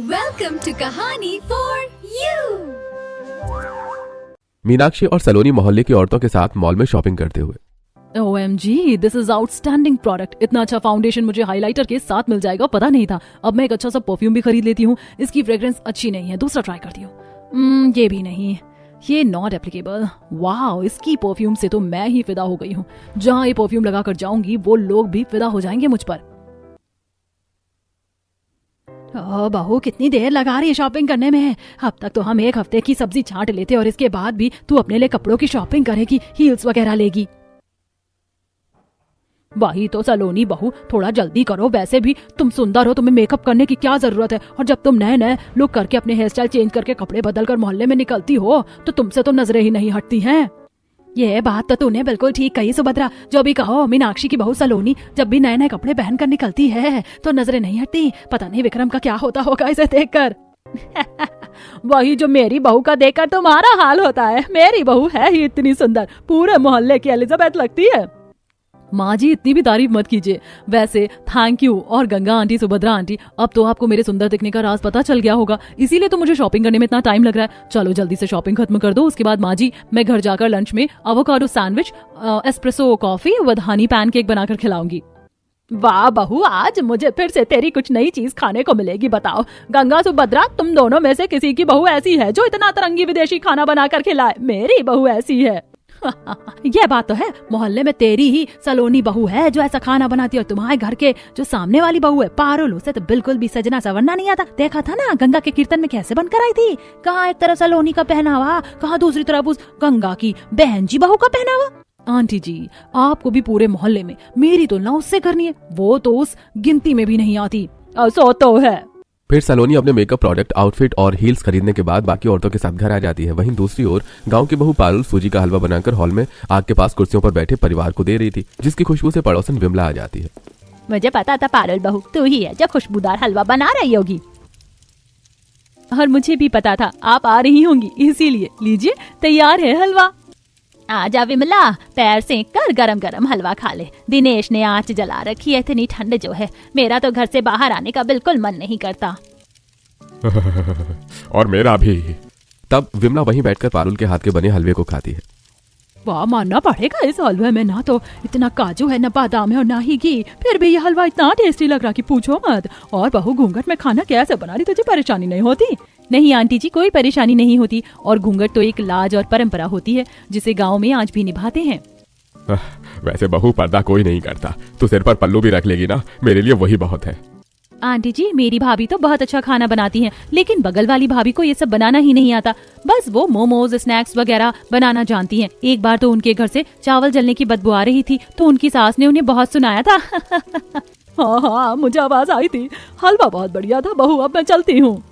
Welcome to कहानी for you। Meenakshi और सलोनी मोहल्ले की औरतों के साथ मॉल में शॉपिंग करते हुए। OMG, this is outstanding product। इतना अच्छा फाउंडेशन मुझे हाइलाइटर के साथ मिल जाएगा पता नहीं था। अब मैं एक अच्छा सा परफ्यूम भी खरीद लेती हूँ। इसकी फ्रेग्रेंस अच्छी नहीं है, दूसरा ट्राई करती हूँ। ये भी नहीं, ये नॉट एप्लीकेबल। वाओ, इसकी परफ्यूम से तो मैं ही फिदा हो गई हूँ। जहाँ ये परफ्यूम लगा कर जाऊंगी वो लोग भी फिदा हो जाएंगे मुझ पर। बहू कितनी देर लगा रही है शॉपिंग करने में। अब तक तो हम एक हफ्ते की सब्जी छांट लेते और इसके बाद भी तू अपने लिए कपड़ों की शॉपिंग करेगी, हील्स वगैरह लेगी। वही तो सलोनी बहू, थोड़ा जल्दी करो। वैसे भी तुम सुंदर हो, तुम्हें मेकअप करने की क्या जरूरत है। और जब तुम नए नए लुक करके अपने हेयर स्टाइल चेंज करके कपड़े बदल कर मोहल्ले में निकलती हो तो तुमसे तो नजरें ही नहीं हटती हैं। ये बात तो तूने बिल्कुल ठीक कही सुभद्रा। जो भी कहो, मीनाक्षी की बहू सलोनी जब भी नए नए कपड़े पहन कर निकलती है तो नजरें नहीं हटती। पता नहीं विक्रम का क्या होता होगा इसे देखकर। वही जो मेरी बहू का देखकर तुम्हारा हाल होता है। मेरी बहू है ही इतनी सुंदर, पूरे मोहल्ले की एलिजाबेथ लगती है। माँ जी इतनी भी तारीफ मत कीजिए। वैसे थैंक यू। और गंगा आंटी, सुभद्रा आंटी, अब तो आपको मेरे सुंदर दिखने का राज पता चल गया होगा, इसीलिए तो मुझे शॉपिंग करने में इतना टाइम लग रहा है। चलो जल्दी से शॉपिंग खत्म कर दो। उसके बाद माँ जी मैं घर जाकर लंच में एवोकाडो सैंडविच, एस्प्रेसो कॉफी व हनी पैनकेक बनाकर खिलाऊंगी। वाह बहू, आज मुझे फिर से तेरी कुछ नई चीज खाने को मिलेगी। बताओ गंगा, सुभद्रा, तुम दोनों में से किसी की बहू ऐसी है जो इतना अतरंगी विदेशी खाना बनाकर खिलाए? मेरी बहू ऐसी है। ये बात तो है, मोहल्ले में तेरी ही सलोनी बहू है जो ऐसा खाना बनाती है। और तुम्हारे घर के जो सामने वाली बहू है पारुल, उसे तो बिल्कुल भी सजना सवरना नहीं आता। देखा था ना गंगा के कीर्तन में कैसे बनकर आई थी। कहाँ एक तरफ सलोनी का पहनावा, कहाँ दूसरी तरफ उस गंगा की बहन जी बहू का पहनावा। आंटी जी, आपको भी पूरे मोहल्ले में मेरी तुलना उससे करनी है। वो तो उस गिनती में भी नहीं आती। सो तो है। फिर सलोनी अपने मेकअप प्रोडक्ट, आउटफिट और हील्स खरीदने के बाद बाकी औरतों के साथ घर आ जाती है। वहीं दूसरी ओर गांव की बहू पारुल सूजी का हलवा बनाकर हॉल में आग के पास कुर्सियों पर बैठे परिवार को दे रही थी, जिसकी खुशबू से पड़ोसन विमला आ जाती है। मुझे पता था पारुल बहू तू ही है जो खुशबूदार हलवा बना रही होगी। और मुझे भी पता था आप आ रही होंगी, इसीलिए लीजिए तैयार है हलवा। आजा विमला, पैर सेंक कर गरम गरम हलवा खा ले। दिनेश ने आंच जला रखी है, इतनी ठंड जो है, मेरा तो घर से बाहर आने का बिल्कुल मन नहीं करता। और मेरा भी। तब विमला वहीं बैठकर पारुल के हाथ के बने हलवे को खाती है। वाह, मानना पड़ेगा इस हलवे में ना तो इतना काजू है, ना बादाम है और ना ही घी, फिर भी ये हलवा इतना टेस्टी लग रहा कि पूछो मत। और बहू घूंघट में खाना कैसे बना रही, तुझे परेशानी नहीं होती? नहीं आंटी जी, कोई परेशानी नहीं होती। और घूंघट तो एक लाज और परंपरा होती है जिसे गांव में आज भी निभाते हैं। वैसे बहू पर्दा कोई नहीं करता, तू सिर पर पल्लू भी रख लेगी ना, मेरे लिए वही बहुत है। आंटी जी, मेरी भाभी तो बहुत अच्छा खाना बनाती हैं, लेकिन बगल वाली भाभी को ये सब बनाना ही नहीं आता। बस वो मोमोज, स्नैक्स वगैरह बनाना जानती हैं। एक बार तो उनके घर से चावल जलने की बदबू आ रही थी तो उनकी सास ने उन्हें बहुत सुनाया था। हाँ, मुझे आवाज आई थी। हलवा बहुत बढ़िया था बहू, अब मैं चलती हूँ।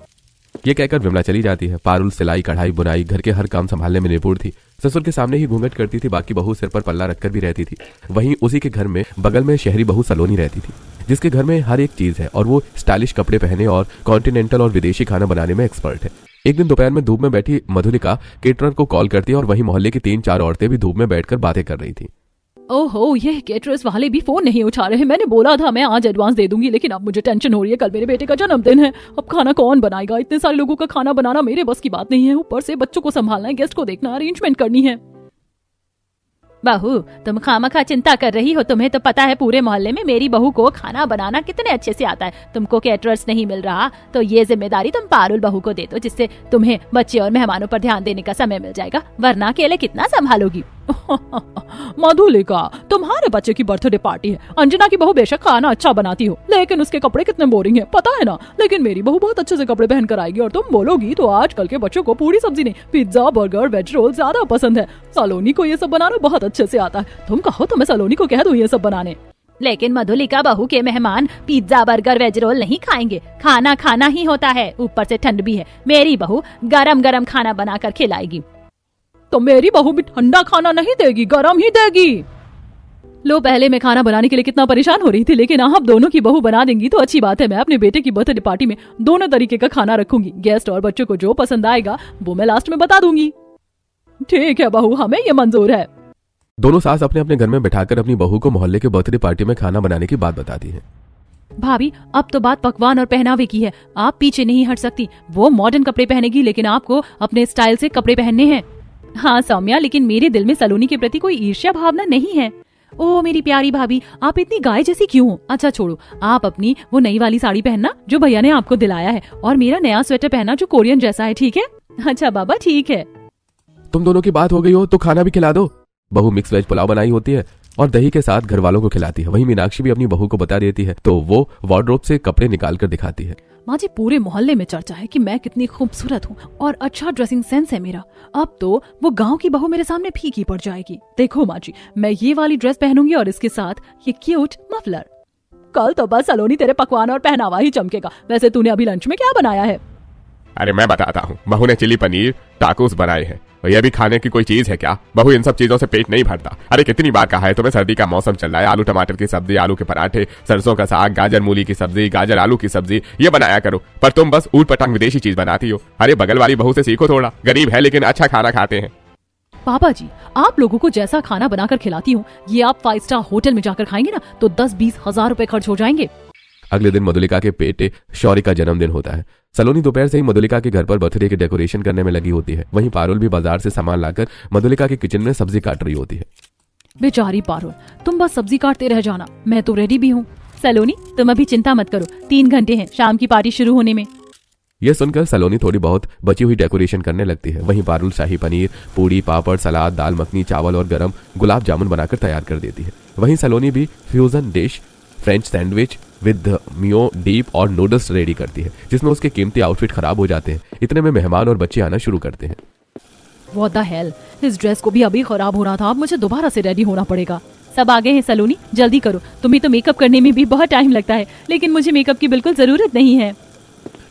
ये कहकर विमला चली जाती है। पारुल सिलाई, कढ़ाई, बुनाई, घर के हर काम संभालने में निपुण थी। ससुर के सामने ही घूंघट करती थी, बाकी बहू सिर पर पल्ला रखकर भी रहती थी। वहीं उसी के घर में बगल में शहरी बहू सलोनी रहती थी, जिसके घर में हर एक चीज है और वो स्टाइलिश कपड़े पहने और कॉन्टिनेंटल और विदेशी खाना बनाने में एक्सपर्ट है। एक दिन दोपहर में धूप में बैठी मधुलिका केटरर को कॉल करती है और वहीं मोहल्ले की 3-4 औरतें भी धूप में बैठकर बातें कर रही थी। ओहो, ये केटरर्स वाले भी फोन नहीं उठा रहे। मैंने बोला था मैं आज एडवांस दे दूंगी, लेकिन अब मुझे टेंशन हो रही है। कल मेरे बेटे का जन्मदिन है, अब खाना कौन बनाएगा? इतने सारे लोगों का खाना बनाना मेरे बस की बात नहीं है। ऊपर से बच्चों को संभालना है, गेस्ट को देखना, अरेंजमेंट करनी है। बहू, तुम खामखा चिंता कर रही हो। तुम्हें तो पता है पूरे मोहल्ले में मेरी बहू को खाना बनाना कितने अच्छे से आता है। तुमको कैटरर्स नहीं मिल रहा तो ये जिम्मेदारी तुम पारुल बहू को दे दो, जिससे तुम्हें बच्चे और मेहमानों पर ध्यान देने का समय मिल जाएगा, वरना अकेले कितना संभालोगी? मधुलिका, तुम्हारे बच्चे की बर्थडे पार्टी है। अंजना की बहू बेशक खाना अच्छा बनाती हो, लेकिन उसके कपड़े कितने बोरिंग हैं, पता है ना? लेकिन मेरी बहू बहुत अच्छे से कपड़े पहन कर आएगी और तुम बोलोगी तो आजकल के बच्चों को पूरी सब्जी नहीं, पिज्जा, बर्गर, वेज रोल ज्यादा पसंद है। सलोनी को ये सब बनाना बहुत अच्छे से आता है। तुम कहो तो मैं सलोनी को कह दूं ये सब बनाने। लेकिन मधुलिका, बहू के मेहमान पिज्जा, बर्गर, वेज रोल नहीं खाएंगे। खाना खाना ही होता है, ऊपर से ठंड भी है। मेरी बहू गरम गरम खाना बनाकर खिलाएगी। तो मेरी बहू भी ठंडा खाना नहीं देगी, गरम ही देगी। लो, पहले मैं खाना बनाने के लिए कितना परेशान हो रही थी, लेकिन आप दोनों की बहू बना देंगी तो अच्छी बात है। मैं अपने बेटे की बर्थडे पार्टी में दोनों तरीके का खाना रखूंगी। गेस्ट और बच्चों को जो पसंद आएगा वो मैं लास्ट में बता दूंगी। ठीक है बहू, हमें ये मंजूर है। दोनों सास अपने अपने घर में बैठाकर अपनी बहू को मोहल्ले के बर्थडे पार्टी में खाना बनाने की बात बताती हैं। भाभी अब तो बात पकवान और पहनावे की है, आप पीछे नहीं हट सकती। वो मॉडर्न कपड़े पहनेगी लेकिन आपको अपने स्टाइल से कपड़े पहनने हैं। हाँ सौम्या, लेकिन मेरे दिल में सलोनी के प्रति कोई ईर्ष्या भावना नहीं है। ओ मेरी प्यारी भाभी, आप इतनी गाय जैसी क्यों हो? अच्छा छोड़ो, आप अपनी वो नई वाली साड़ी पहनना जो भैया ने आपको दिलाया है, और मेरा नया स्वेटर पहनना जो कोरियन जैसा है, ठीक है? अच्छा बाबा ठीक है। तुम दोनों की बात हो गई हो तो खाना भी खिला दो। बहू मिक्स वेज पुलाव बनाई होती है और दही के साथ घर वालों को खिलाती है। वहीं मीनाक्षी भी अपनी बहू को बता देती है तो वो वार्डरोब से कपड़े निकाल कर दिखाती है। माँ जी, पूरे मोहल्ले में चर्चा है कि मैं कितनी खूबसूरत हूँ और अच्छा ड्रेसिंग सेंस है मेरा। अब तो वो गांव की बहू मेरे सामने फीकी पड़ जाएगी। देखो माँ जी, मैं ये वाली ड्रेस पहनूंगी और इसके साथ ये क्यूट मफलर। कल तो बस सलोनी तेरे पकवान और पहनावा ही चमकेगा। वैसे तूने अभी लंच में क्या बनाया है? अरे मैं बताता हूँ, बहू ने चिली पनीर टाकोस बनाए हैं। ये भी खाने की कोई चीज है क्या? बहू इन सब चीजों से पेट नहीं भरता। अरे कितनी बार कहा है तुम्हें, सर्दी का मौसम चल रहा है, आलू टमाटर की सब्जी, आलू के पराठे, सरसों का साग, गाजर मूली की सब्जी, गाजर आलू की सब्जी, ये बनाया करो। पर तुम बस ऊट पटांग विदेशी चीज बनाती हो। अरे बगल वाली बहू से सीखो थोड़ा, गरीब है लेकिन अच्छा खाना खाते हैं। पापा जी, आप लोगों को जैसा खाना बनाकर खिलाती हूँ, ये आप 5 स्टार होटल में जाकर खाएंगे ना तो 10-20 हजार रुपए खर्च हो जाएंगे। अगले दिन मधुलिका के बेटे शौर्य का जन्मदिन होता है। सलोनी दोपहर से ही मधुलिका के घर पर बर्थडे के डेकोरेशन करने में लगी होती है। वहीं पारुल भी बाजार से सामान लाकर मधुलिका के किचन में सब्जी काट रही होती है। बेचारी पारुल, तुम बस सब्जी काटते रह जाना, मैं तो रेडी भी हूँ। सलोनी तुम अभी चिंता मत करो, 3 घंटे हैं शाम की पार्टी शुरू होने में। यह सुनकर सलोनी थोड़ी बहुत बची हुई डेकोरेशन करने लगती है। वहीं पारुल शाही पनीर, पूड़ी, पापड़, सलाद, दाल मखनी, चावल और गरम गुलाब जामुन बनाकर तैयार कर देती है। वहीं सलोनी भी fusion dish French sandwich with mayo dip और नूडल्स रेडी करती है, जिसमें उसके कीमती आउटफिट खराब हो जाते हैं। इतने में मेहमान और बच्चे आना शुरू करते हैं। व्हाट द हेल, इस ड्रेस को भी अभी खराब हो रहा था, अब मुझे दोबारा से रेडी होना पड़ेगा। सब आ गए हैं सलोनी, जल्दी करो। तुम्हें तो मेकअप करने में भी बहुत टाइम लगता है, लेकिन मुझे मेकअप की बिल्कुल जरूरत नहीं है।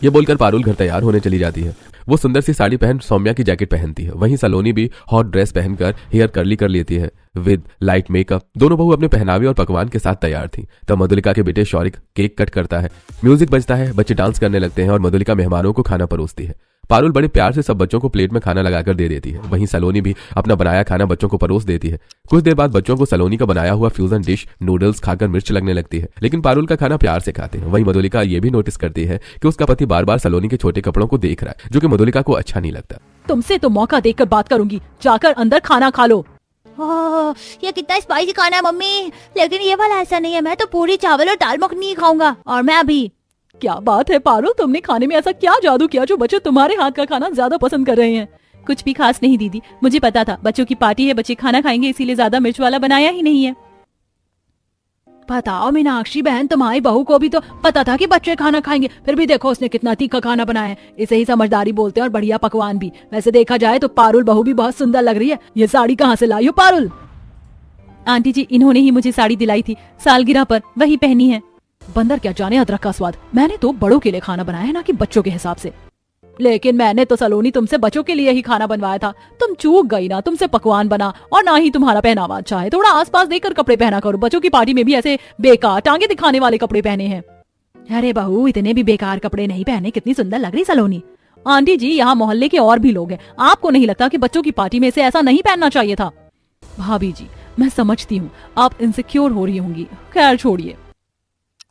ये बोलकर पारुल घर तैयार होने चली जाती है। वो सुंदर सी साड़ी पहन सौम्या की जैकेट पहनती है। वहीं सलोनी भी हॉट ड्रेस पहनकर हेयर कर्ली कर लेती है विद लाइट मेकअप। दोनों बहू अपने पहनावे और पकवान के साथ तैयार थी। तब मधुलिका के बेटे शौरिक केक कट करता है, म्यूजिक बजता है, बच्चे डांस करने लगते हैं और मधुलिका मेहमानों को खाना परोसती है। पारुल बड़े प्यार से सब बच्चों को प्लेट में खाना लगाकर दे देती है। वहीं सलोनी भी अपना बनाया खाना बच्चों को परोस देती है। कुछ देर बाद बच्चों को सलोनी का बनाया हुआ फ्यूजन डिश नूडल्स खाकर मिर्च लगने लगती है, लेकिन पारुल का खाना प्यार से खाते हैं। वहीं मधुलिका ये भी नोटिस करती है कि उसका पति बार बार सलोनी के छोटे कपड़ों को देख रहा है, जो कि मधुलिका को अच्छा नहीं लगता। तुमसे तो मौका देखकर बात करूंगी, जाकर अंदर खाना खा लो। ये कितना स्पाइसी खाना है मम्मी, लेकिन ये वाला ऐसा नहीं है। मैं तो पूरी चावल और दाल मखनी खाऊंगा। और मैं अभी। क्या बात है पारुल, तुमने खाने में ऐसा क्या जादू किया जो बच्चे तुम्हारे हाथ का खाना ज्यादा पसंद कर रहे हैं? कुछ भी खास नहीं दीदी, मुझे पता था बच्चों की पार्टी है, बच्चे खाना खाएंगे, इसीलिए ज्यादा मिर्च वाला बनाया ही नहीं है। बताओ मीनाक्षी बहन, तुम्हारी बहू को भी तो पता था कि बच्चे खाना खाएंगे, फिर भी देखो उसने कितना तीखा खाना बनाया है। इसे ही समझदारी बोलते हैं, और बढ़िया पकवान भी। वैसे देखा जाए तो पारुल बहू भी बहुत सुंदर लग रही है। ये साड़ी कहाँ से लाई हो पारुल? आंटी जी, इन्होंने ही मुझे साड़ी दिलाई थी सालगिरह पर, वही पहनी है। बंदर क्या जाने अदरक का स्वाद। मैंने तो बड़ों के लिए खाना बनाया है, ना कि बच्चों के हिसाब से। लेकिन मैंने तो सलोनी तुमसे बच्चों के लिए ही खाना बनवाया था। तुम चूक गई ना, तुमसे पकवान बना और ना ही तुम्हारा पहनावा अच्छा है। थोड़ा आसपास देखकर कपड़े पहना करो। बच्चों की पार्टी में भी ऐसे बेकार टांगे दिखाने वाले कपड़े पहने हैं। अरे बहू, इतने भी बेकार कपड़े नहीं पहने, कितनी सुंदर लग रही सलोनी। आंटी जी, यहाँ मोहल्ले के और भी लोग हैं, आपको नहीं लगता कि बच्चों की पार्टी में से ऐसा नहीं पहनना चाहिए था? भाभी जी, मैं समझती हूँ आप इनसिक्योर हो रही होंगी, खैर छोड़िए।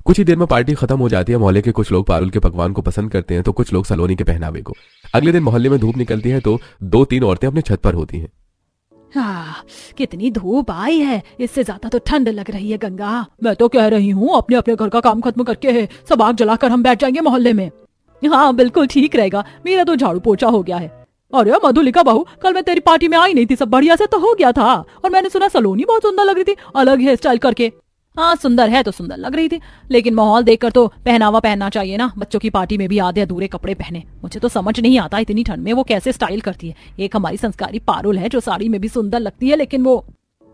कुछ ही देर में पार्टी खत्म हो जाती है। मोहल्ले के कुछ लोग पारुल के पकवान को पसंद करते हैं तो कुछ लोग सलोनी के पहनावे को। अगले दिन मोहल्ले में धूप निकलती है तो 2-3 औरतें अपने छत पर होती हैं। कितनी धूप आई है, इससे ज्यादा तो ठंड लग रही है गंगा। मैं तो कह रही हूँ अपने अपने घर का काम खत्म करके सब आग जलाकर हम बैठ जाएंगे मोहल्ले में। हाँ बिल्कुल ठीक रहेगा, मेरा तो झाड़ू पोछा हो गया है। अरे मधुलिका बहू, कल मैं तेरी पार्टी में आई नहीं थी, सब बढ़िया से तो हो गया था। और मैंने सुना सलोनी बहुत सुंदर लग रही थी, अलग हेयर स्टाइल करके। हाँ सुंदर है तो सुंदर लग रही थी, लेकिन माहौल देखकर तो पहनावा पहनना चाहिए ना। बच्चों की पार्टी में भी आधे अधूरे कपड़े पहने, मुझे तो समझ नहीं आता इतनी ठंड में वो कैसे स्टाइल करती है। एक हमारी संस्कारी पारुल है जो साड़ी में भी सुंदर लगती है, लेकिन वो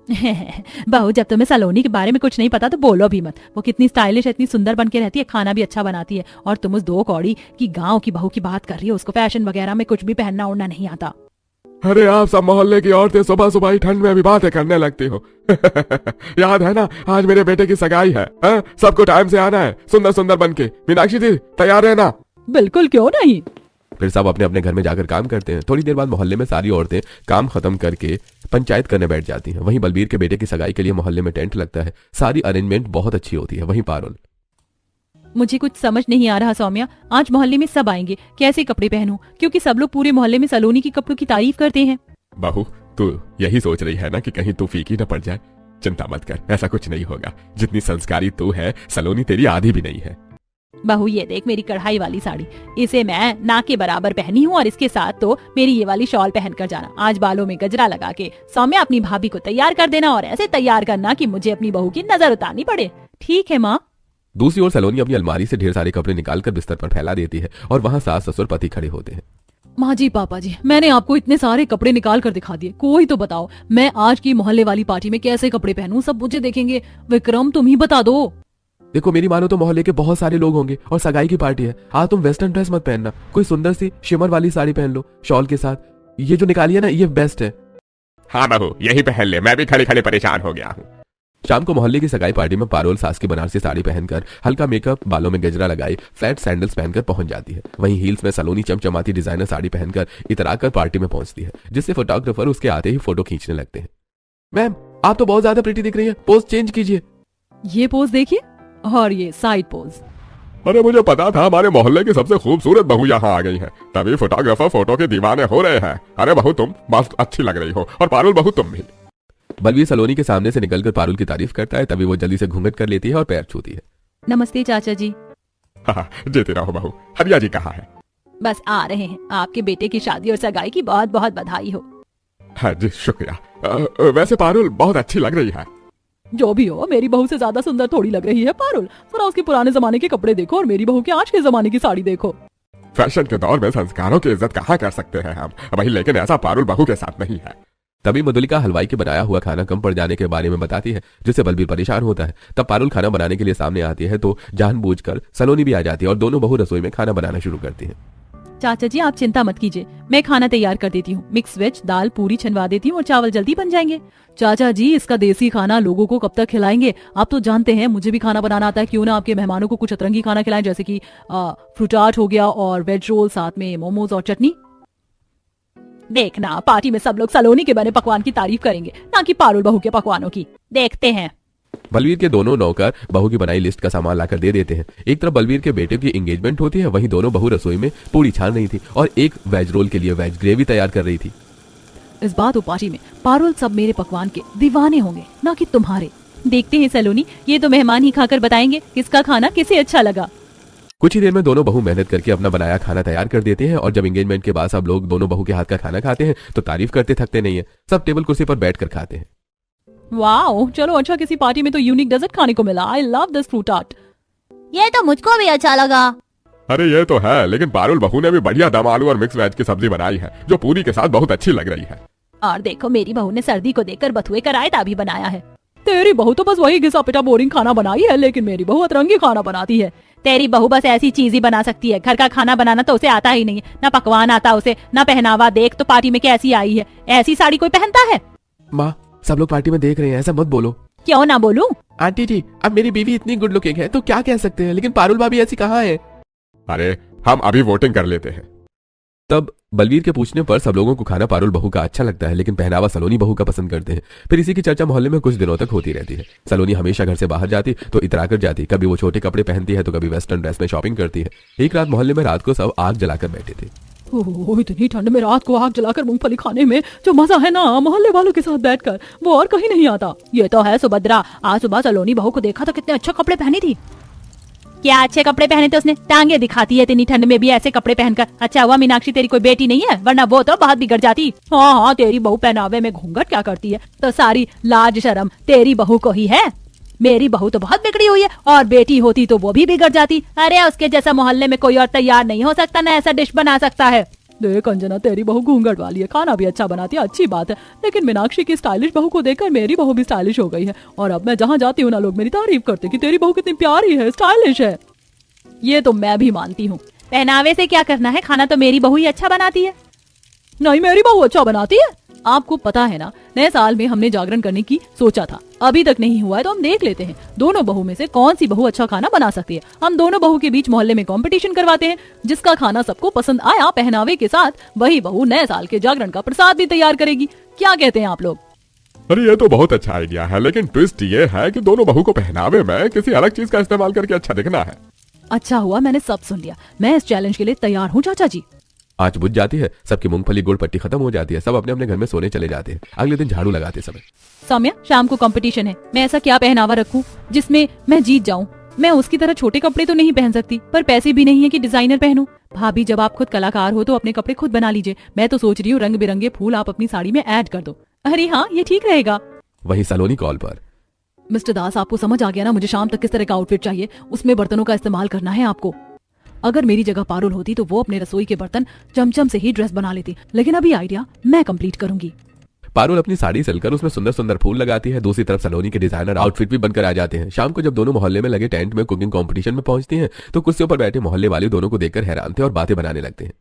बहू, जब तुम्हें सलोनी के बारे में कुछ नहीं पता तो बोलो भी मत। वो कितनी स्टाइलिश है, इतनी सुंदर बन के रहती है, खाना भी अच्छा बनाती है। और तुम उस 2 कौड़ी की गाँव की बहू की बात कर रही हो, उसको फैशन वगैरह में कुछ भी पहनना उड़ना नहीं आता। अरे आप सब मोहल्ले की औरतें सुबह सुबह ही ठंड में भी बातें करने लगती हो। याद है ना, आज मेरे बेटे की सगाई है, सबको टाइम से आना है, सुंदर सुंदर बनके। मीनाक्षी जी तैयार रहना। बिल्कुल, क्यों नहीं। फिर सब अपने अपने घर में जाकर काम करते हैं। थोड़ी देर बाद मोहल्ले में सारी औरतें काम खत्म करके पंचायत करने बैठ जाती हैं। वहीं बलबीर के बेटे की सगाई के लिए मोहल्ले में टेंट लगता है। सारी अरेंजमेंट बहुत अच्छी होती है। वहीं पारुल, मुझे कुछ समझ नहीं आ रहा सौम्या, आज मोहल्ले में सब आएंगे, कैसे कपड़े पहनूं? क्योंकि सब लोग पूरे मोहल्ले में सलोनी की कपड़ों की तारीफ करते हैं। बहू, तू यही सोच रही है ना कि कहीं तू फीकी न पड़ जाए? चिंता मत कर, ऐसा कुछ नहीं होगा। जितनी संस्कारी तू है, सलोनी तेरी आधी भी नहीं है। बहू ये देख मेरी कढ़ाई वाली साड़ी, इसे मैं ना के बराबर पहनी हूँ और इसके साथ तो मेरी ये वाली शॉल पहन कर जाना। आज बालों में गजरा लगा के सौम्या अपनी भाभी को तैयार कर देना और ऐसे तैयार करना कि मुझे अपनी बहू की नजर उतारनी पड़े। ठीक है माँ। दूसरी ओर सलोनी अपनी अलमारी से ढेर सारे कपड़े निकालकर बिस्तर पर फैला देती है और वहाँ सास ससुर पति खड़े होते हैं। माँ जी, पापा जी, मैंने आपको इतने सारे कपड़े निकाल कर दिखा दिए, कोई तो बताओ मैं आज की मोहल्ले वाली पार्टी में कैसे कपड़े पहनूं? सब मुझे देखेंगे। विक्रम तुम ही बता दो। देखो मेरी मानो तो मोहल्ले के बहुत सारे लोग होंगे और सगाई की पार्टी है। आज तुम वेस्टर्न ड्रेस मत पहनना, कोई सुंदर सी शिमर वाली साड़ी पहन लो शॉल के साथ। ये जो निकाली है ना, ये बेस्ट है। हाँ बहू, यही पहन ले, मैं भी खड़े खड़े परेशान हो गया हूँ। शाम को मोहल्ले की सगाई पार्टी में पारुल सास की बनारसी साड़ी पहनकर, हल्का मेकअप, बालों में गजरा लगाई, फ्लैट सैंडल्स पहनकर पहुंच जाती है। वहीं हील्स में सलोनी चमचमाती डिजाइनर साड़ी पहनकर इतराकर पार्टी में पहुंचती है, जिससे फोटोग्राफर उसके आते ही फोटो खींचने लगते हैं। मैम, आप तो बहुत ज्यादा प्रिटी दिख रही है, पोज चेंज कीजिए। ये पोज देखिए और ये साइड पोज। अरे मुझे पता था हमारे मोहल्ले की सबसे खूबसूरत बहू यहाँ आ गई है, तभी फोटोग्राफर फोटो के दीवाने हो रहे हैं। अरे बहू तुम बहुत अच्छी लग रही हो, और पारुल बहू तुम भी। बलवीर सलोनी के सामने से निकलकर पारुल की तारीफ करता है, तभी वो जल्दी से घूंघट कर लेती है और पैर छूती है। नमस्ते चाचा जी। हाँ, जीती रहो बहू। हरिया जी कहाँ है? बस आ रहे हैं, आपके बेटे की शादी और सगाई की बहुत बहुत बधाई हो। हाँ जी, शुक्रिया। वैसे पारुल बहुत अच्छी लग रही है। जो भी हो, मेरी बहू से ज्यादा सुंदर थोड़ी लग रही है पारुल। जरा उसके पुराने जमाने के कपड़े देखो और मेरी बहू के आज के जमाने की साड़ी देखो। फैशन के दौर में संस्कारों की इज्जत कहाँ कर सकते हैं हम वही, लेकिन ऐसा पारुल बहू के साथ नहीं है। तभी मधुलिका हलवाई के बनाया हुआ खाना कम पड़ जाने के बारे में बताती है, जिससे बलबीर परेशान होता है। तब पारुल खाना बनाने के लिए सामने आती है तो जानबूझकर सलोनी भी आ जाती है और दोनों बहू रसोई में खाना बनाना शुरू करती है। चाचा जी आप चिंता मत कीजिए, मैं खाना तैयार कर देती हूँ। मिक्स वेज, दाल, पूरी छनवा देती हूँ और चावल जल्दी बन जाएंगे। चाचा जी, इसका देसी खाना लोगों को कब तक खिलाएंगे? आप तो जानते हैं मुझे भी खाना बनाना आता है। क्यों ना आपके मेहमानों को कुछ अतरंगी खाना खिलाएं, जैसे कि फ्रूटाट हो गया और वेज रोल, साथ में मोमोज और चटनी। देखना पार्टी में सब लोग सलोनी के बने पकवान की तारीफ करेंगे, ना कि पारुल बहू के पकवानों की। देखते हैं। बलवीर के दोनों नौकर बहू की बनाई लिस्ट का सामान लाकर दे देते हैं। एक तरफ बलवीर के बेटे की एंगेजमेंट होती है, वहीं दोनों बहू रसोई में पूरी छान रही थी और एक वेज रोल के लिए वेज ग्रेवी तैयार कर रही थी। इस बात पार्टी में पारुल सब मेरे पकवान के दीवाने होंगे, ना कि तुम्हारे। देखते हैं सलोनी, ये तो मेहमान ही खाकर बताएंगे किसका खाना किसे अच्छा लगा। कुछ ही देर में दोनों बहू मेहनत करके अपना बनाया खाना तैयार कर देते हैं और जब एंगेजमेंट के बाद सब लोग दोनों बहू के हाथ का खाना खाते हैं तो तारीफ करते थकते नहीं है। सब टेबल कुर्सी पर बैठकर खाते हैं। वाओ, चलो अच्छा, किसी पार्टी में तो यूनिक डेजर्ट खाने को मिला। I love this fruit art. ये तो मुझको भी अच्छा लगा। अरे ये तो है, लेकिन पारुल बहू ने भी बढ़िया दम आलू और मिक्स वेज की सब्जी बनाई है, जो पूरी के साथ बहुत अच्छी लग रही है। और देखो मेरी बहू ने सर्दी को देखकर बथुए का रायता भी बनाया है। तेरी बहू तो बस वही घिसा पिटा बोरिंग खाना बनाई है, लेकिन मेरी बहू अतरंगी खाना बनाती है। तेरी बहू बस ऐसी चीज ही बना सकती है, घर का खाना बनाना तो उसे आता ही नहीं है। ना पकवान आता उसे, ना पहनावा। देख तो पार्टी में कैसी आई है, ऐसी साड़ी कोई पहनता है? माँ, सब लोग पार्टी में देख रहे हैं, ऐसा मत बोलो। क्यों ना बोलूं? आंटी जी, अब मेरी बीवी इतनी गुड लुकिंग है तो क्या कह सकते हैं, लेकिन पारुल भाभी ऐसी कहाँ है? अरे हम अभी वोटिंग कर लेते हैं। तब बलवीर के पूछने पर सब लोगों को खाना पारुल बहू का अच्छा लगता है, लेकिन पहनावा सलोनी बहू का पसंद करते हैं। फिर इसी की चर्चा मोहल्ले में कुछ दिनों तक होती रहती है। सलोनी हमेशा घर से बाहर जाती तो इतरा कर जाती, कभी वो छोटे कपड़े पहनती है तो कभी वेस्टर्न ड्रेस में शॉपिंग करती है। एक रात मोहल्ले में रात को सब आग जलाकर बैठे थे। ओह, इतनी ठंड में रात को आग जलाकर मूंगफली खाने में जो मजा है ना मोहल्ले वालों के साथ बैठकर, वो और कहीं नहीं आता। ये तो है सुभद्रा, आज सुबह सलोनी बहू को देखा तो कितने अच्छे कपड़े पहनी थी। क्या अच्छे कपड़े पहने थे उसने? टांगे दिखाती है इतनी ठंड में भी ऐसे कपड़े पहनकर। अच्छा हुआ मीनाक्षी तेरी कोई बेटी नहीं है, वरना वो तो बहुत बिगड़ जाती। हाँ हाँ, तेरी बहू पहनावे में घूंघट क्या करती है, तो सारी लाज शर्म तेरी बहू को ही है। मेरी बहू तो बहुत बिगड़ी हुई है, और बेटी होती तो वो भी बिगड़ जाती। अरे उसके जैसा मोहल्ले में कोई और तैयार नहीं हो सकता, ना ऐसा डिश बना सकता है। देख अंजना, तेरी बहू घूंघट वाली है, खाना भी अच्छा बनाती है, अच्छी बात है, लेकिन मीनाक्षी की स्टाइलिश बहू को देखकर मेरी बहू भी स्टाइलिश हो गई है। और अब मैं जहाँ जाती हूँ ना, लोग मेरी तारीफ करते कि तेरी बहू कितनी प्यारी है, स्टाइलिश है। ये तो मैं भी मानती हूँ। पहनावे से क्या करना है, खाना तो मेरी बहू ही अच्छा बनाती है। नहीं, मेरी बहू अच्छा बनाती है। आपको पता है ना, नए साल में हमने जागरण करने की सोचा था, अभी तक नहीं हुआ है, तो हम देख लेते हैं दोनों बहू में से कौन सी बहू अच्छा खाना बना सकती है। हम दोनों बहू के बीच मोहल्ले में कंपटीशन करवाते हैं। जिसका खाना सबको पसंद आया पहनावे के साथ, वही बहू नए साल के जागरण का प्रसाद भी तैयार करेगी। क्या कहते हैं आप लोग? अरे ये तो बहुत अच्छा आइडिया है, लेकिन ट्विस्ट ये है कि दोनों बहू को पहनावे में किसी अलग चीज का इस्तेमाल करके अच्छा दिखना है। अच्छा हुआ मैंने सब सुन लिया। मैं इस चैलेंज के लिए तैयार हूँ चाचा जी। आँच बुझ जाती है, सबकी मूंगफली गुड़ पट्टी खत्म हो जाती है, सब अपने अपने घर में सोने चले जाते हैं। अगले दिन झाड़ू लगाते समय सौम्या, शाम को कंपटीशन है, मैं ऐसा क्या पहनावा रखूं जिसमें मैं जीत जाऊं? मैं उसकी तरह छोटे कपड़े तो नहीं पहन सकती, पर पैसे भी नहीं है कि डिजाइनर पहनूं। भाभी, जब आप खुद कलाकार हो तो अपने कपड़े खुद बना लीजिए। मैं तो सोच रही हूँ रंग बिरंगे फूल आप अपनी साड़ी में ऐड कर दो। अरे हाँ, ये ठीक रहेगा। वहीं सलोनी कॉल पर। मिस्टर दास, आपको समझ आ गया ना मुझे शाम तक किस तरह का आउटफिट चाहिए? उसमें बर्तनों का इस्तेमाल करना है आपको। अगर मेरी जगह पारुल होती तो वो अपने रसोई के बर्तन चमचम से ही ड्रेस बना लेती, लेकिन अभी आइडिया मैं कंप्लीट करूंगी। पारुल अपनी साड़ी सिलकर उसमें सुंदर सुंदर फूल लगाती है। दूसरी तरफ सलोनी के डिजाइनर आउटफिट भी बनकर आ जाते हैं। शाम को जब दोनों मोहल्ले में लगे टेंट में कुकिंग कंपटीशन में पहुंचती हैं तो कुर्सियों पर बैठे मोहल्ले वाले दोनों को देखकर हैरान थे और बातें बनाने लगते हैं।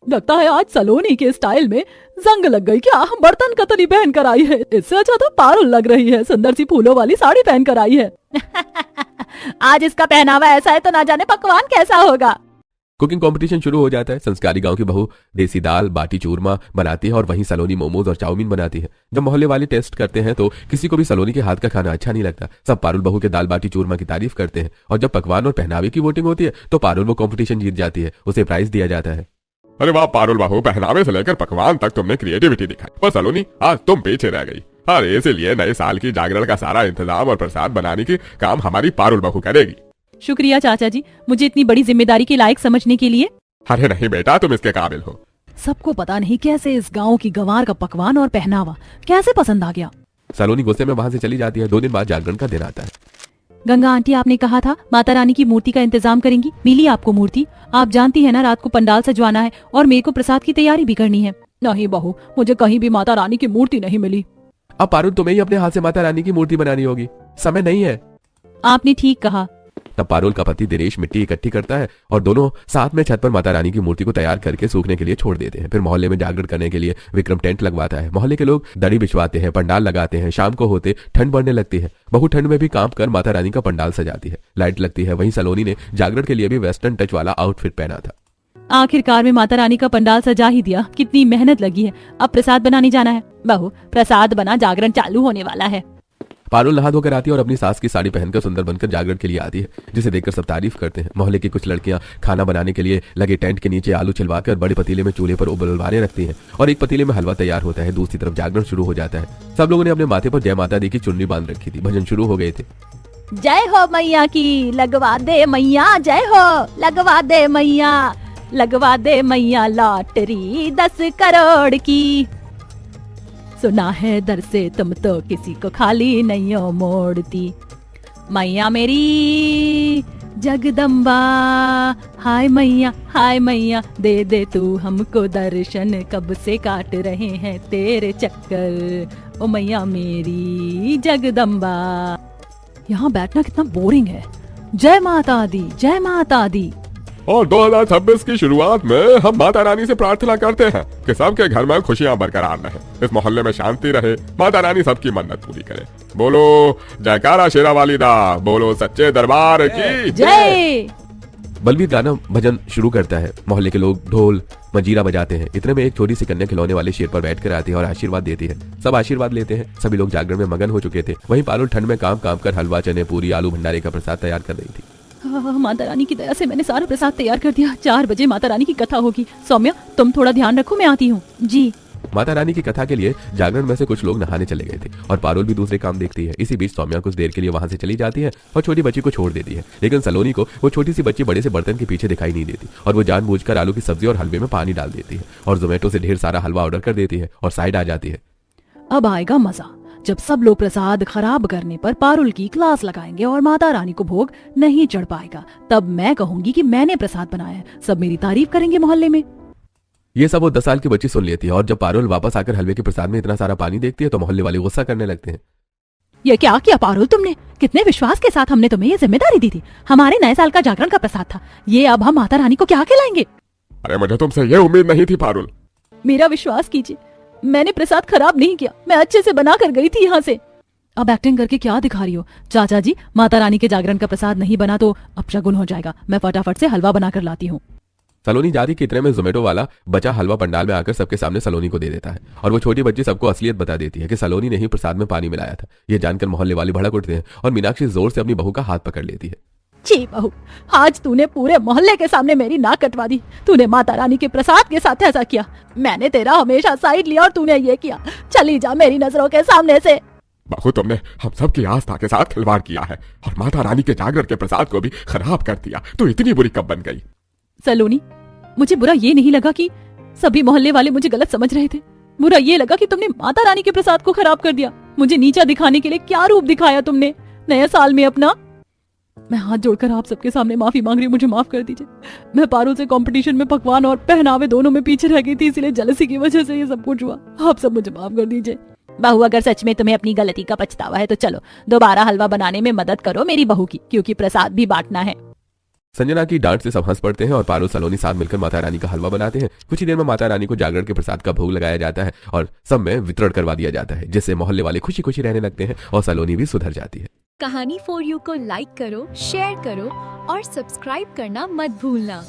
लगता है आज सलोनी के स्टाइल में जंग लग गई क्या? बर्तन कतरी पहन कर आई है, इससे अच्छा तो पारुल लग रही है, सुंदर सी फूलों वाली साड़ी पहन कर आई है। आज इसका पहनावा ऐसा है तो ना जाने पकवान कैसा होगा। कुकिंग कंपटीशन शुरू हो जाता है। संस्कारी गांव की बहू देसी दाल बाटी चूरमा बनाती है और वहीं सलोनी मोमोज और चाउमीन बनाती है। जब मोहल्ले वाले टेस्ट करते हैं तो किसी को भी सलोनी के हाथ का खाना अच्छा नहीं लगता। सब पारुल बहू के दाल बाटी चूरमा की तारीफ करते हैं और जब पकवान और पहनावे की वोटिंग होती है तो पारुल वो कंपटीशन जीत जाती है, उसे प्राइज दिया जाता है। अरे वाह पारुल बहू, पहनावे से लेकर पकवान तक तुमने क्रिएटिविटी दिखाई, पर सलोनी आज तुम पीछे रह गई। अरे इसीलिए नए साल की जागरण का सारा इंतजाम और प्रसाद बनाने की काम हमारी पारुल बहू करेगी। शुक्रिया चाचा जी, मुझे इतनी बड़ी जिम्मेदारी के लायक समझने के लिए। अरे नहीं बेटा, तुम इसके काबिल हो। सबको पता नहीं कैसे इस गांव की गंवार का पकवान और पहनावा कैसे पसंद आ गया। सलोनी गुस्से में वहां से चली जाती है। 2 दिन बाद जागरण का दिन आता है। गंगा आंटी, आपने कहा था माता रानी की मूर्ति का इंतजाम करेंगी, मिली आपको मूर्ति? आप जानती है ना रात को पंडाल सजवाना है और मेरे को प्रसाद की तैयारी भी करनी है। नहीं बहू, मुझे कहीं भी माता रानी की मूर्ति नहीं मिली। अब पारुल तुम्हें ही अपने हाथ से माता रानी की मूर्ति बनानी होगी, समय नहीं है। आपने ठीक कहा। तब पारुल का पति दिनेश मिट्टी इकट्ठी करता है और दोनों साथ में छत पर माता रानी की मूर्ति को तैयार करके सूखने के लिए छोड़ देते हैं। फिर मोहल्ले में जागरण करने के लिए विक्रम टेंट लगवाता है। मोहल्ले के लोग दड़ी बिछवाते हैं, पंडाल लगाते हैं। शाम को होते ठंड बढ़ने लगती है। बहू ठंड में भी कांप कर माता रानी का पंडाल सजाती है, लाइट लगती है। वहीं सलोनी ने जागरण के लिए भी वेस्टर्न टच वाला आउटफिट पहना था। आखिरकार में माता रानी का पंडाल सजा ही दिया। कितनी मेहनत लगी है। अब प्रसाद बनाने जाना है। बहू, प्रसाद बना, जागरण चालू होने वाला है। पारुल नहा धोकर आती है और अपनी सास की साड़ी पहनकर सुंदर बनकर जागरण के लिए आती है, जिसे देखकर सब तारीफ करते हैं। मोहल्ले की कुछ लड़कियां खाना बनाने के लिए लगे टेंट के नीचे आलू छिलवाकर बड़े पतीले में चूल्हे पर उबलवाने रखती हैं और एक पतीले में हलवा तैयार होता है। दूसरी तरफ जागरण शुरू हो जाता है। सब लोगों ने अपने माथे पर जय माता दी की चुन्नी बांध रखी थी। भजन शुरू हो गए थे। जय हो मैया की, लगवा दे मैया, जय हो लगवा दे मैया, लगवा दे मैया लॉटरी 10 करोड़ की। सुना है दर से तुम तो किसी को खाली नहीं हो मोड़ती। मैया मेरी जगदम्बा, हाय मैया दे दे तू हमको दर्शन, कब से काट रहे हैं तेरे चक्कर, ओ मैया मेरी जगदम्बा। यहाँ बैठना कितना बोरिंग है। जय माता दी, जय माता दी। और 2026 की शुरुआत में हम माता रानी से प्रार्थना करते हैं कि सबके घर में खुशियां बरकरार रहे, इस मोहल्ले में शांति रहे, माता रानी सबकी मन्नत पूरी करे। बोलो जयकारा शेरा वाली दा, बोलो सच्चे दरबार की जय। बलवीर गाना भजन शुरू करता है। मोहल्ले के लोग ढोल मंजीरा बजाते हैं। इतने में एक छोटी सी कन्या खिलौने वाले शेर पर बैठकर आती है और आशीर्वाद देती है। सब आशीर्वाद लेते हैं। सभी लोग जागरण में मगन हो चुके थे। वहीं पारुल ठंड में काम कर हलवा, चने, पूरी, आलू भंडारे का प्रसाद तैयार कर रही थी। माता रानी की दया से मैंने सारा प्रसाद तैयार कर दिया। 4 बजे माता रानी की कथा होगी। सौम्या, तुम थोड़ा ध्यान रखो, मैं आती हूँ। जी। माता रानी की कथा के लिए जागरण में से कुछ लोग नहाने चले गए थे और पारुल भी दूसरे काम देखती है। इसी बीच सौम्या कुछ देर के लिए वहां से चली जाती है और छोटी बच्ची को छोड़ देती है। लेकिन सलोनी को वो छोटी सी बच्ची बड़े से बर्तन के पीछे दिखाई नहीं देती और वो जानबूझकर आलू की सब्जी और हलवे में पानी डाल देती है और जोमेटो से ढेर सारा हलवा ऑर्डर कर देती है और साइड आ जाती है। अब आएगा मजा जब सब लोग प्रसाद खराब करने पर पारुल की क्लास लगाएंगे और माता रानी को भोग नहीं चढ़ पाएगा। तब मैं कहूंगी कि मैंने प्रसाद बनाया है। सब मेरी तारीफ करेंगे मोहल्ले में। ये सब वो 10 साल की बच्ची सुन लेती है और जब पारुल वापस आकर हलवे के प्रसाद में इतना सारा पानी देखती है तो मोहल्ले वाले गुस्सा करने लगते हैं। ये क्या किया पारुल तुमने? कितने विश्वास के साथ हमने तुम्हें ये जिम्मेदारी दी थी। हमारे नए साल का जागरण का प्रसाद था ये, अब हम माता रानी को क्या खिलाएंगे? अरे मुझे तुमसे ये उम्मीद नहीं थी पारुल। मेरा विश्वास कीजिए, मैंने प्रसाद खराब नहीं किया। मैं अच्छे से बना कर गई थी यहाँ से। अब एक्टिंग करके क्या दिखा रही हो? चाचा जी, माता रानी के जागरण का प्रसाद नहीं बना तो अपशगुन हो जाएगा। मैं फटाफट से हलवा बनाकर लाती हूँ। सलोनी जा रही कि इतने में जोमेटो वाला बचा हलवा पंडाल में आकर सबके सामने सलोनी को दे देता है और वो छोटी बच्ची सबको असलियत बता देती है कि सलोनी ने ही प्रसाद में पानी मिलाया था। ये जानकर मोहल्ले वाले भड़क उठते हैं और मीनाक्षी जोर से अपनी बहू का हाथ पकड़ लेती है। छी बहू, आज तूने पूरे मोहल्ले के सामने मेरी नाक कटवा दी। तूने माता रानी के प्रसाद के साथ ऐसा किया। मैंने तेरा हमेशा साइड लिया और तूने ये किया। चली जा मेरी नजरों के सामने से। बहू, तुमने हम सब की आस्था के साथ खिलवाड़ किया है और माता रानी के जागरण के प्रसाद को भी खराब कर दिया। तू इतनी बुरी कब बन गई? सलोनी, मुझे बुरा ये नहीं लगा कि सभी मोहल्ले वाले मुझे गलत समझ रहे थे। बुरा ये लगा कि तुमने माता रानी के प्रसाद को खराब कर दिया। मुझे नीचा दिखाने के लिए क्या रूप दिखाया तुमने नए साल में अपना। मैं हाथ जोड़कर आप सबके सामने माफी मांग रही हूँ, मुझे माफ कर दीजिए। मैं पारुल से कंपटीशन में पकवान और पहनावे दोनों में पीछे रह गई थी, इसलिए जेलसी की वजह से ये सब कुछ हुआ। आप सब मुझे माफ कर दीजिए। बहू, अगर सच में तुम्हें अपनी गलती का पछतावा है तो चलो दोबारा हलवा बनाने में मदद करो मेरी बहू की, क्योंकि प्रसाद भी बांटना है। संजना की डांट से सब हंस पड़ते हैं और पारुल सलोनी साथ मिलकर माता रानी का हलवा बनाते हैं। कुछ ही देर में माता रानी को जागरण के प्रसाद का भोग लगाया जाता है और सब में वितरण करवा दिया जाता है, जिससे मोहल्ले वाले खुशी खुशी रहने लगते हैं और सलोनी भी सुधर जाती है। कहानी फॉर यू को लाइक करो, शेयर करो और सब्सक्राइब करना मत भूलना।